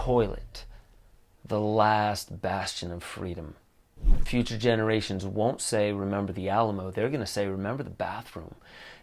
toilet, the last bastion of freedom. Future generations won't say, remember the Alamo. They're going to say, remember the bathroom.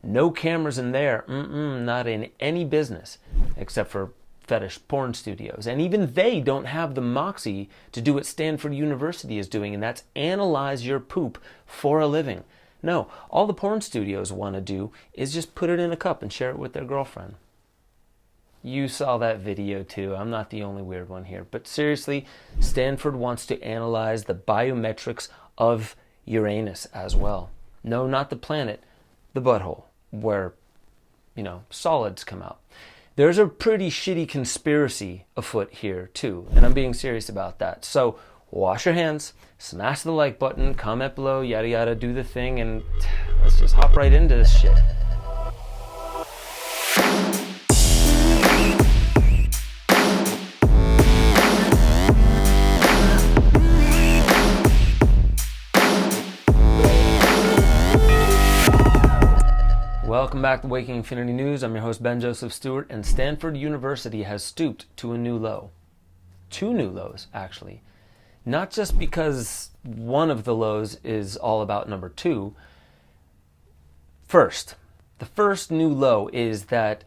No cameras in there. Not in any business, except for fetish porn studios. And even they don't have the moxie to do what Stanford University is doing, and that's analyze your poop for a living. No, all the porn studios want to do is just put it in a cup and share it with their girlfriend. You saw that video too. I'm not the only weird one here. But seriously, Stanford wants to analyze the biometrics of Uranus as well. No, not the planet, the butthole, where, solids come out. There's a pretty shitty conspiracy afoot here too, and I'm being serious about that. So wash your hands, smash the like button, comment below, yada yada, do the thing, and let's just hop right into this shit. Welcome back to Waking Infinity News. I'm your host, Ben Joseph Stewart, and Stanford University has stooped to a new low. Two new lows, actually. Not just because one of the lows is all about number two. First, the first new low is that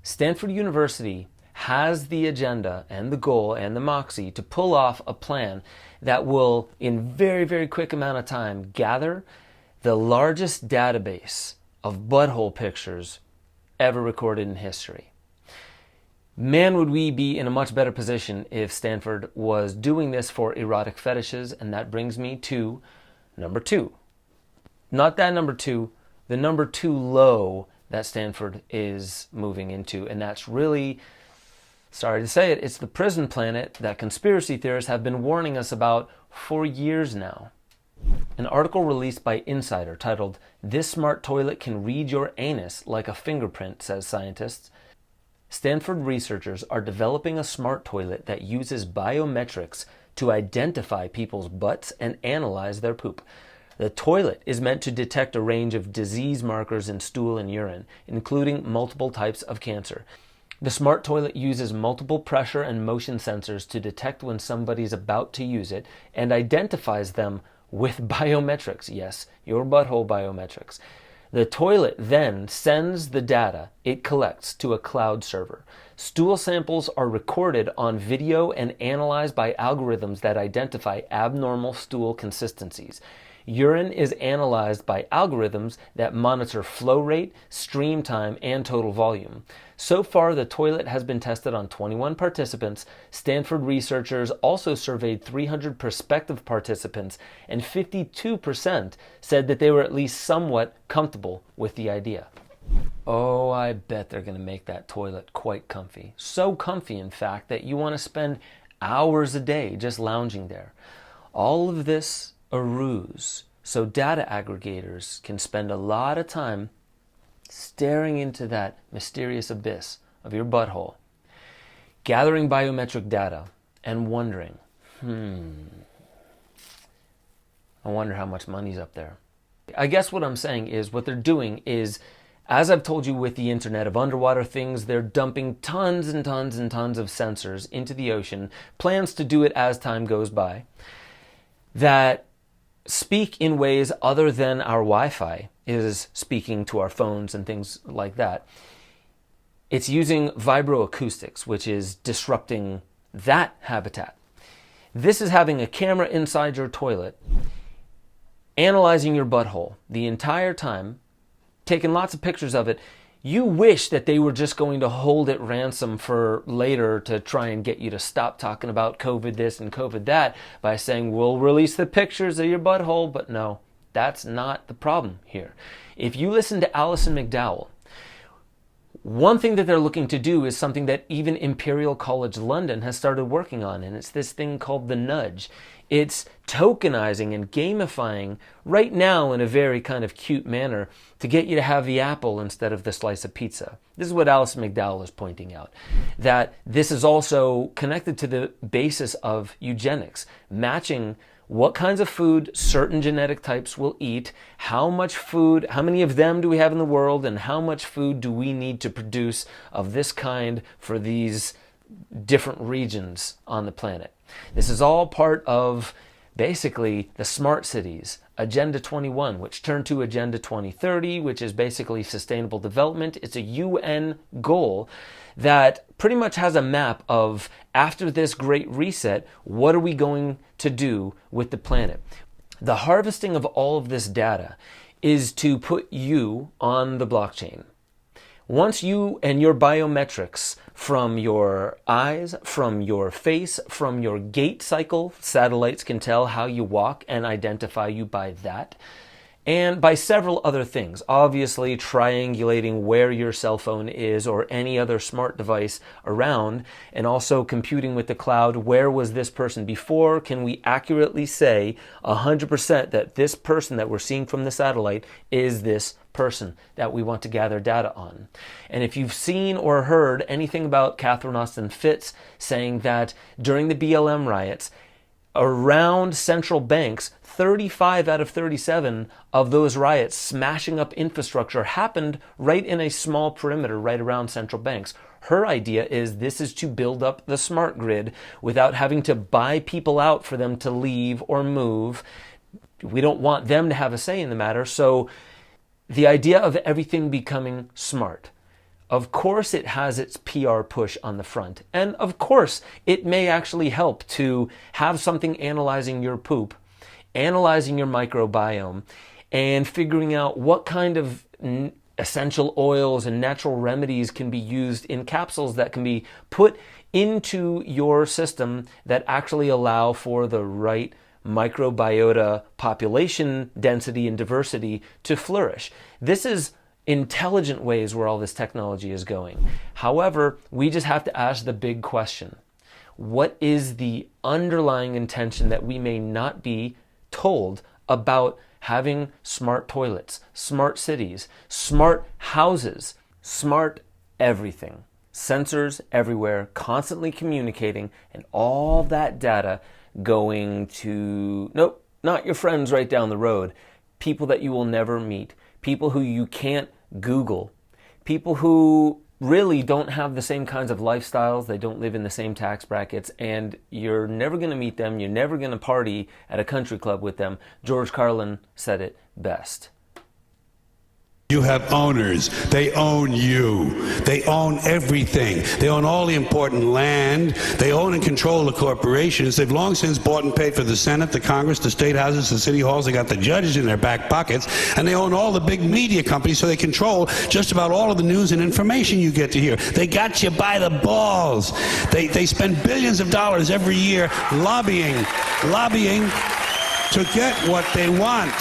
Stanford University has the agenda and the goal and the moxie to pull off a plan that will, in very, very quick amount of time, gather the largest database of butthole pictures ever recorded in history. Man, would we be in a much better position if Stanford was doing this for erotic fetishes, and that brings me to number two. Not that number two, the number two low that Stanford is moving into, and that's really, sorry to say it, it's the prison planet that conspiracy theorists have been warning us about for years now. An article released by Insider titled, "This Smart Toilet Can Read Your Anus Like a Fingerprint," says scientists. Stanford researchers are developing a smart toilet that uses biometrics to identify people's butts and analyze their poop. The toilet is meant to detect a range of disease markers in stool and urine, including multiple types of cancer. The smart toilet uses multiple pressure and motion sensors to detect when somebody's about to use it and identifies them with biometrics. Yes, your butthole biometrics. The toilet then sends the data it collects to a cloud server. Stool samples are recorded on video and analyzed by algorithms that identify abnormal stool consistencies. Urine is analyzed by algorithms that monitor flow rate, stream time, and total volume. So far, the toilet has been tested on 21 participants. Stanford researchers also surveyed 300 prospective participants, and 52% said that they were at least somewhat comfortable with the idea. Oh, I bet they're going to make that toilet quite comfy. So comfy, in fact, that you want to spend hours a day just lounging there. All of this a ruse, so data aggregators can spend a lot of time staring into that mysterious abyss of your butthole, gathering biometric data and wondering, I wonder how much money's up there. I guess what I'm saying is what they're doing is, as I've told you with the Internet of Underwater Things, they're dumping tons and tons and tons of sensors into the ocean, plans to do it as time goes by, that speak in ways other than our Wi-Fi is speaking to our phones and things like that. It's using vibroacoustics, which is disrupting that habitat. This is having a camera inside your toilet, analyzing your butthole the entire time, taking lots of pictures of it. You wish that they were just going to hold it ransom for later to try and get you to stop talking about COVID this and COVID that by saying, we'll release the pictures of your butthole. But no, that's not the problem here. If you listen to Alison McDowell, one thing that they're looking to do is something that even Imperial College London has started working on, and it's this thing called the nudge. It's tokenizing and gamifying right now in a very kind of cute manner to get you to have the apple instead of the slice of pizza. This is what Alison McDowell is pointing out, that this is also connected to the basis of eugenics, matching what kinds of food certain genetic types will eat, how much food, how many of them do we have in the world, and how much food do we need to produce of this kind for these different regions on the planet. This is all part of basically the smart cities, Agenda 21, which turned to Agenda 2030, which is basically sustainable development. It's a UN goal that pretty much has a map of, after this great reset, what are we going to do with the planet? The harvesting of all of this data is to put you on the blockchain. Once you and your biometrics from your eyes, from your face, from your gait cycle, satellites can tell how you walk and identify you by that, and by several other things. Obviously, triangulating where your cell phone is or any other smart device around, and also computing with the cloud, where was this person before? Can we accurately say 100% that this person that we're seeing from the satellite is this person that we want to gather data on? And if you've seen or heard anything about Catherine Austin Fitts saying that during the BLM riots, around central banks, 35 out of 37 of those riots smashing up infrastructure happened right in a small perimeter right around central banks. Her idea is this is to build up the smart grid without having to buy people out for them to leave or move. We don't want them to have a say in the matter. So the idea of everything becoming smart, of course it has its PR push on the front. And of course it may actually help to have something analyzing your poop, analyzing your microbiome, and figuring out what kind of essential oils and natural remedies can be used in capsules that can be put into your system that actually allow for the right microbiota population density and diversity to flourish. This is intelligent ways where all this technology is going. However, we just have to ask the big question. What is the underlying intention that we may not be told about having smart toilets, smart cities, smart houses, smart everything? Sensors everywhere, constantly communicating, and all that data going to, nope, not your friends right down the road, people that you will never meet, people who you can't Google, people who really don't have the same kinds of lifestyles, they don't live in the same tax brackets, and you're never going to meet them, you're never going to party at a country club with them. George Carlin said it best. You have owners. They own you. They own everything. They own all the important land. They own and control the corporations. They've long since bought and paid for the Senate, the Congress, the state houses, the city halls. They got the judges in their back pockets. And they own all the big media companies, so they control just about all of the news and information you get to hear. They got you by the balls. They spend billions of dollars every year lobbying to get what they want.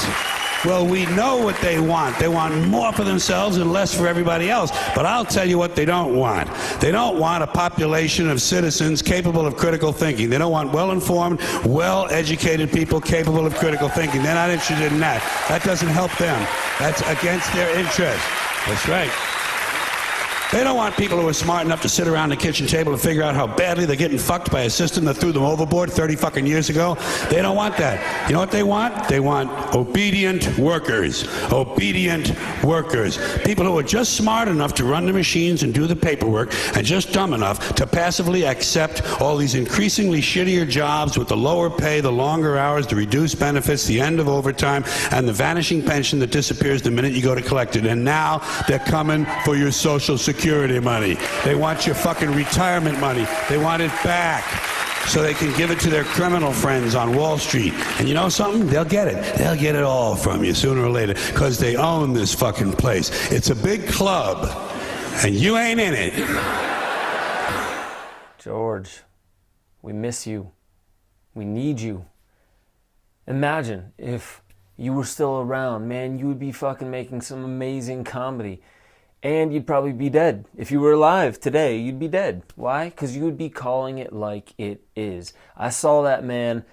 Well, we know what they want. They want more for themselves and less for everybody else. But I'll tell you what they don't want. They don't want a population of citizens capable of critical thinking. They don't want well-informed, well-educated people capable of critical thinking. They're not interested in that. That doesn't help them. That's against their interest. That's right. They don't want people who are smart enough to sit around the kitchen table and figure out how badly they're getting fucked by a system that threw them overboard 30 fucking years ago. They don't want that. You know what they want? They want obedient workers. Obedient workers. People who are just smart enough to run the machines and do the paperwork, and just dumb enough to passively accept all these increasingly shittier jobs with the lower pay, the longer hours, the reduced benefits, the end of overtime, and the vanishing pension that disappears the minute you go to collect it. And now they're coming for your Social Security money. They want your fucking retirement money. They want it back so they can give it to their criminal friends on Wall Street. And you know something? They'll get it. They'll get it all from you sooner or later, because they own this fucking place. It's a big club, and you ain't in it. George, we miss you. We need you. Imagine if you were still around, man, you would be fucking making some amazing comedy. And you'd probably be dead. If you were alive today, you'd be dead. Why? Because you would be calling it like it is. I saw that man,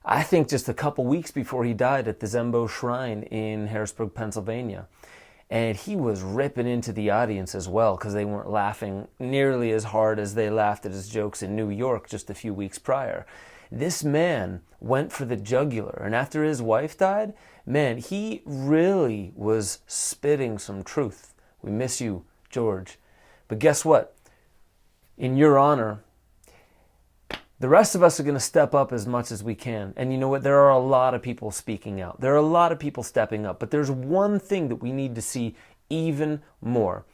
I think just a couple weeks before he died, at the Zembo Shrine in Harrisburg, Pennsylvania. And he was ripping into the audience as well, because they weren't laughing nearly as hard as they laughed at his jokes in New York just a few weeks prior. This man went for the jugular. And after his wife died, man, he really was spitting some truth. We miss you, George. But guess what? In your honor, The rest of us are going to step up as much as we can. And you know what? There are a lot of people speaking out. There are a lot of people stepping up. But there's one thing that we need to see even more.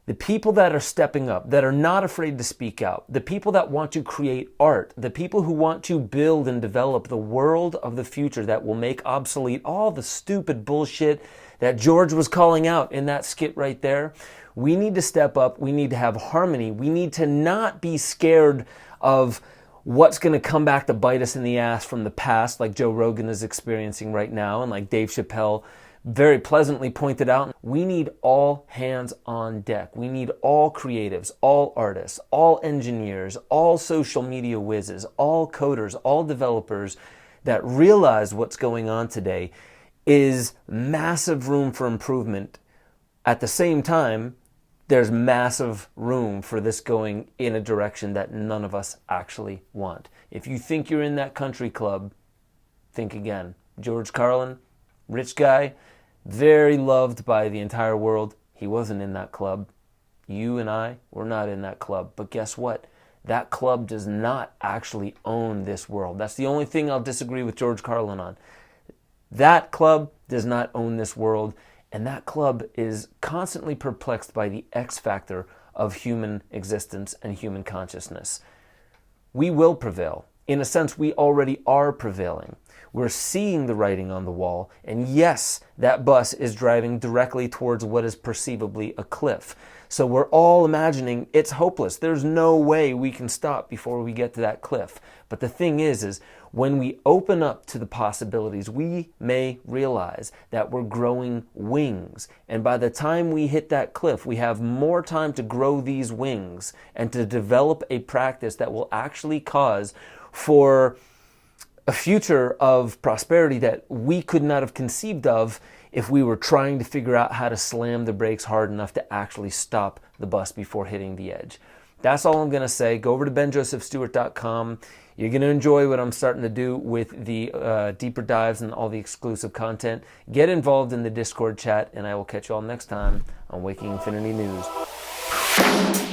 The people that are stepping up, that are not afraid to speak out, the people that want to create art, the people who want to build and develop the world of the future that will make obsolete all the stupid bullshit that George was calling out in that skit right there. We need to step up. We need to have harmony. We need to not be scared of what's going to come back to bite us in the ass from the past, like Joe Rogan is experiencing right now, and like Dave Chappelle very pleasantly pointed out. We need all hands on deck. We need all creatives, all artists, all engineers, all social media whizzes, all coders, all developers that realize what's going on today is massive room for improvement. At the same time, there's massive room for this going in a direction that none of us actually want. If you think you're in that country club, think again. George Carlin, rich guy, very loved by the entire world. He wasn't in that club. You and I, we're not in that club. But guess what? That club does not actually own this world. That's the only thing I'll disagree with George Carlin on. That club does not own this world. And that club is constantly perplexed by the X factor of human existence and human consciousness. We will prevail. In a sense, we already are prevailing. We're seeing the writing on the wall, and yes, that bus is driving directly towards what is perceivably a cliff. So we're all imagining it's hopeless. There's no way we can stop before we get to that cliff. But the thing is when we open up to the possibilities, we may realize that we're growing wings. And by the time we hit that cliff, we have more time to grow these wings and to develop a practice that will actually cause for a future of prosperity that we could not have conceived of if we were trying to figure out how to slam the brakes hard enough to actually stop the bus before hitting the edge. That's all I'm going to say. Go over to benjosephstewart.com. You're going to enjoy what I'm starting to do with the deeper dives and all the exclusive content. Get involved in the Discord chat, and I will catch you all next time on Waking Infinity News.